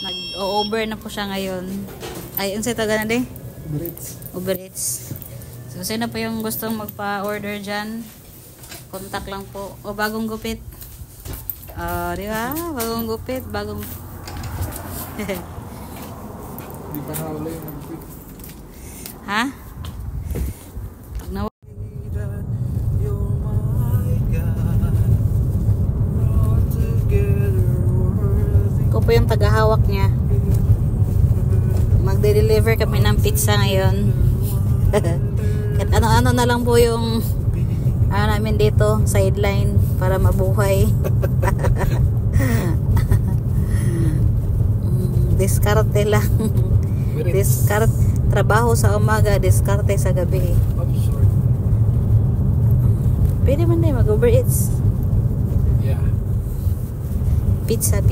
Nag-over na po siya ngayon. Ay, unsay taga na di? Uber Eats. Uber Eats. So, sino po yung gustong magpa-order dyan? Contact lang po. O, bagong gupit. Di ba? Bagong gupit. Bagong... Hindi pa nawala yung nag-quit. Ha? Ako po yung tagahawak niya. Magde-deliver kami ng pizza ngayon. At ano-ano na lang po yung namin dito, sideline para mabuhay. Diskarte lang. Diskarte, trabaho sa umaga, diskarte sa gabi. Pwede man din mag-Uber Eats. Yeah. Pizza.